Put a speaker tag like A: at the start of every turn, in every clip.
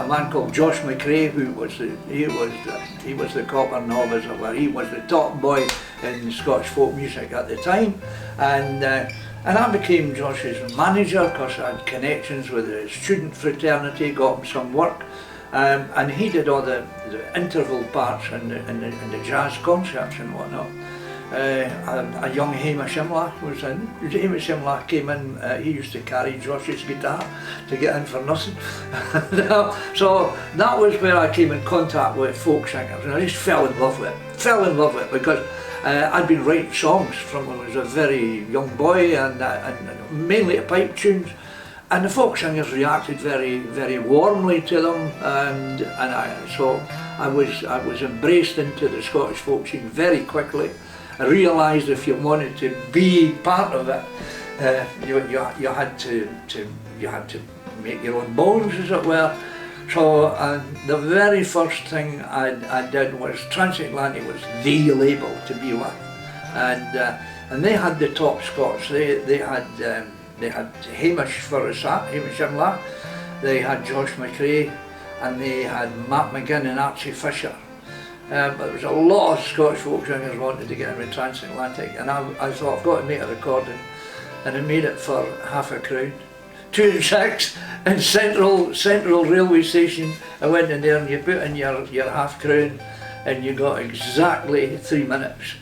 A: man called Josh McRae, who was he was the copper novice, or he was the top boy in Scottish folk music at the time, and I became Josh's manager because I had connections with the student fraternity, got him some work, and he did all the interval parts and the jazz concerts and whatnot. A young Hamish Imlach was in. Hamish Imlach came in, he used to carry Josh's guitar to get in for nothing. So that was where I came in contact with folk singers, and I just fell in love with it, because I'd been writing songs from when I was a very young boy, and mainly to pipe tunes, and the folk singers reacted very, very warmly to them, so I was embraced into the Scottish folk scene very quickly. I realised if you wanted to be part of it, you had to make your own bones, as it were. So the very first thing I did was Transatlantic was the label to be with, and they had the top Scots. They had Hamish Imlach, they had Josh McRae, and they had Matt McGinn and Archie Fisher. But there was a lot of Scottish folk singers wanted to get in with Transatlantic, and I thought, I've got to make a recording, and I made it for £5 2 and 6 in Central Railway Station. I went in there and you put in your £5, and you got exactly 3 minutes,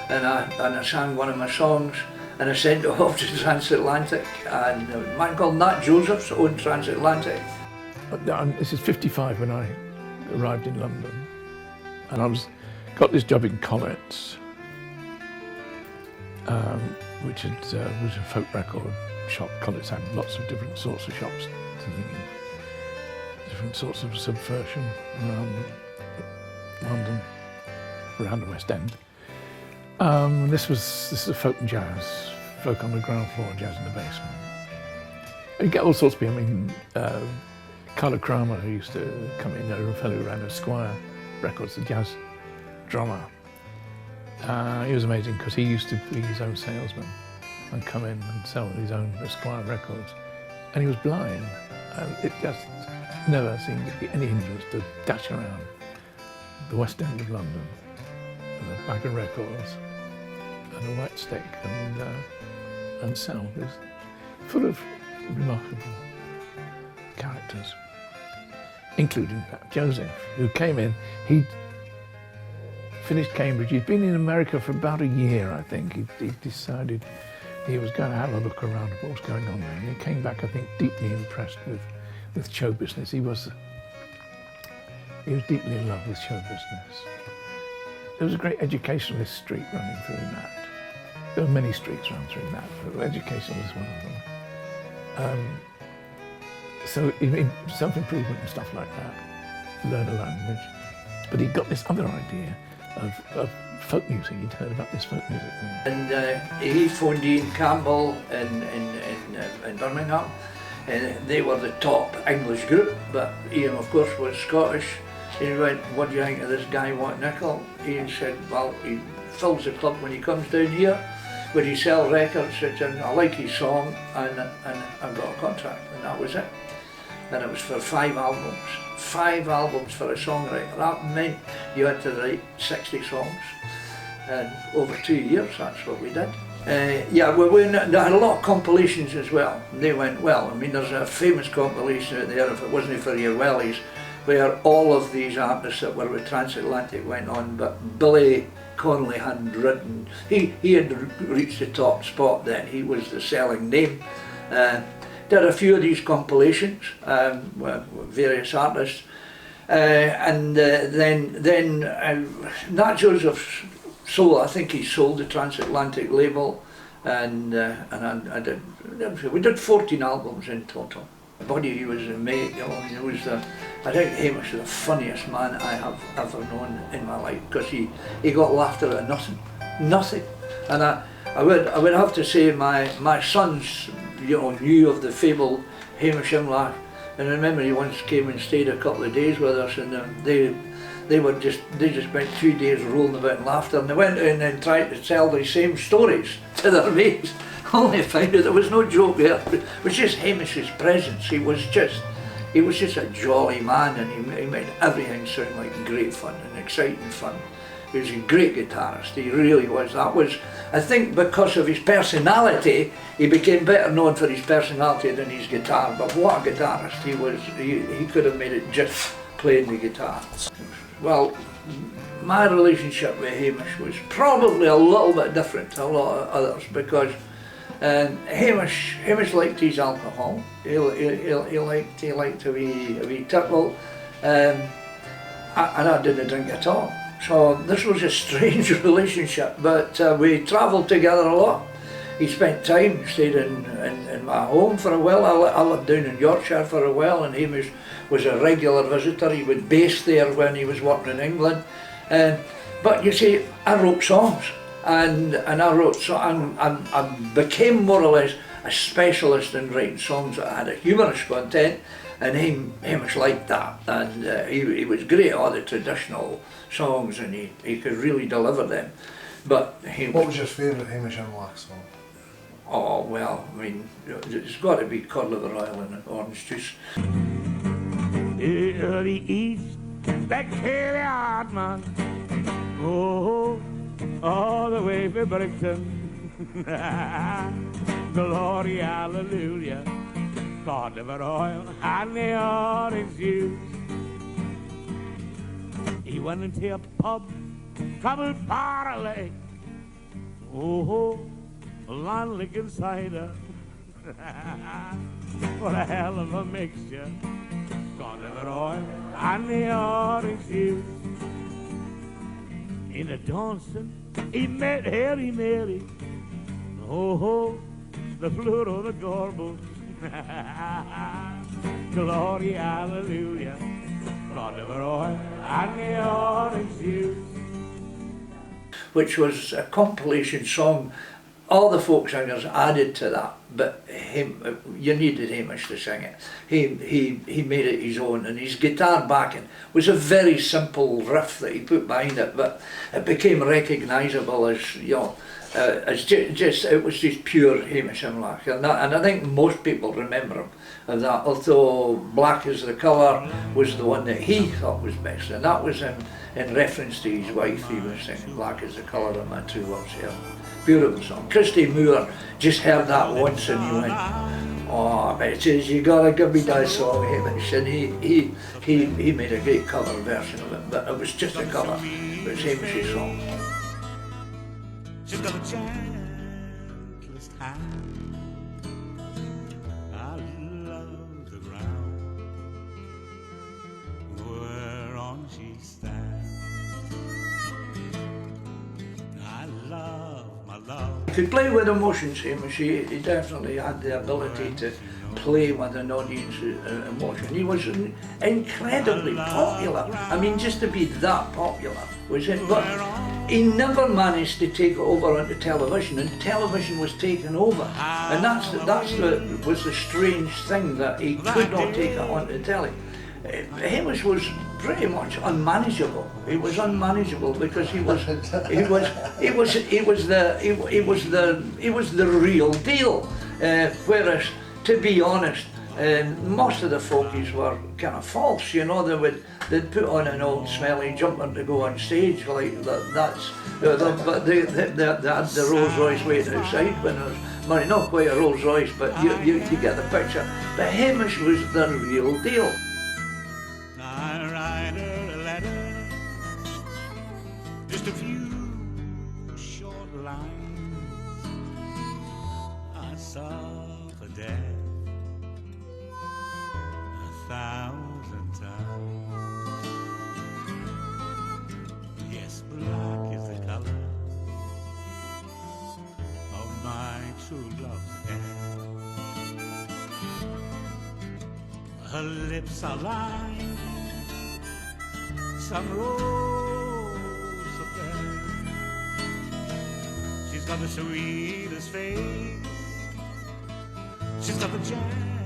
A: and I sang one of my songs, and I sent it off to Transatlantic, and a man called Nat Josephs owned Transatlantic.
B: This is 55 when I arrived in London. And I got this job in Collett's, which was a folk record shop. Collett's had lots of different sorts of shops, different sorts of subversion around London, around the West End. This is a folk and jazz, folk on the ground floor, jazz in the basement. And you get all sorts of people. I mean, Carla Kramer, who used to come in, a fellow who ran Esquire Records, the jazz drummer. He was amazing because he used to be his own salesman and come in and sell his own Esquire records. And he was blind, and it just never seemed to be any hindrance to dash around the West End of London with a bag of records and a white stick and sell. It was full of remarkable characters, including Joseph, who came in. He'd finished Cambridge. He'd been in America for about a year, I think. He decided he was going to have a look around at what was going on there. And he came back, I think, deeply impressed with show business. He was deeply in love with show business. There was a great educationalist street running through that. There were many streets running through that, but education was one of them. So he made self-improvement and stuff like that, learn a language. But he got this other idea of folk music. He'd heard about this folk music thing.
A: And he phoned Ian Campbell in Birmingham, and they were the top English group, but Ian, of course, was Scottish. He went, "What do you think of this guy, Watt Nicol?" Ian said, "Well, he fills the club when he comes down here. Would he sell records?" And I like his song, and I got a contract, and that was it. And it was for 5 albums. 5 albums for a songwriter. That meant you had to write 60 songs. And over 2 years, that's what we did. Yeah, they had a lot of compilations as well. And they went well. I mean, there's a famous compilation out there, if it wasn't for your wellies, where all of these artists that were with Transatlantic went on, but Billy Connolly hadn't written. He had reached the top spot then. He was the selling name. Did a few of these compilations with various artists, and then Nat Joseph's sold. I think he sold the Transatlantic label, and we did 14 albums in total. Buddy, he was a mate, you know. He was I think Hamish is the funniest man I have ever known in my life, because he got laughed at nothing, and I would have to say my sons, you know, knew of the fabled Hamish Imlach, and I remember he once came and stayed a couple of days with us, and they just spent 2 days rolling about in laughter, and they went out and then tried to tell the same stories to their mates, only to find out there was no joke there. It was just Hamish's presence. He was just he was just a jolly man, and he made everything sound like great fun and exciting fun. He was a great guitarist, he really was. That was, I think, because of his personality, he became better known for his personality than his guitar. But what a guitarist he was. He could have made it just playing the guitar. Well, my relationship with Hamish was probably a little bit different to a lot of others, because Hamish liked his alcohol. He liked a wee tipple, and I didn't drink at all. So this was a strange relationship, but we travelled together a lot. He spent time, stayed in my home for a while. I lived down in Yorkshire for a while, and Hamish was a regular visitor. He would base there when he was working in England. But you see, I wrote songs, and I became more or less a specialist in writing songs that had a humorous content, and Hamish liked that, and he was great at all the traditional songs, and he could really deliver them. But
C: what was your favourite Hamish Imlach song?
A: Oh well, I mean, it's got to be Cod Liver Oil and Orange Juice.
D: The East, that carry hard man, oh, all the way from Brixton. Glory, hallelujah, Cod Liver Oil and the orange juice. He went into a pub, travelled far away, oh, land licking cider. What a hell of a mixture, Cod Liver Oil and the orange juice. In a dancing, he met Harry Mary, oh, the flute of the garble. Glory, hallelujah, Cod Liver Oil and the orange juice.
A: Which was a compilation song. All the folk singers added to that, but you needed Hamish to sing it. He made it his own, and his guitar backing was a very simple riff that he put behind it, but it became recognisable as, you know, as it was just pure Hamish Imlach, and I think most people remember him of that. Although Black is the Colour was the one that he thought was best, and that was in reference to his wife. He was singing Black is the Colour of my true love's hair. Beautiful song. Christy Moore just heard that once and he went, oh bitches, you gotta give me that song, Hamish. And he made a great cover version of it, but it was just a cover. It was Hamish's song.
D: She's got the gentlest hand. I love the ground whereon she stands. I love my love.
A: He could play with emotions, Hamish. He definitely had the ability to play with an audience emotion. He was incredibly popular. I mean, just to be that popular was it. But he never managed to take it over onto television, and television was taken over. And that was the strange thing, that he could not take it onto telly. Hamish was pretty much unmanageable. He was unmanageable because he was the real deal. Whereas, to be honest, most of the folkies were kind of false. You know, they'd put on an old smelly jumper to go on stage like that. But they had the Rolls Royce waiting outside when there was money. Not quite a Rolls Royce, but you get the picture. But Hamish was the real deal.
D: I write her a letter, just a few short lines. I suffer death 1,000 times. Yes, black is the color of my true love's hair. Her lips are lined some rose affair. She's got the sweetest face. She's got the jam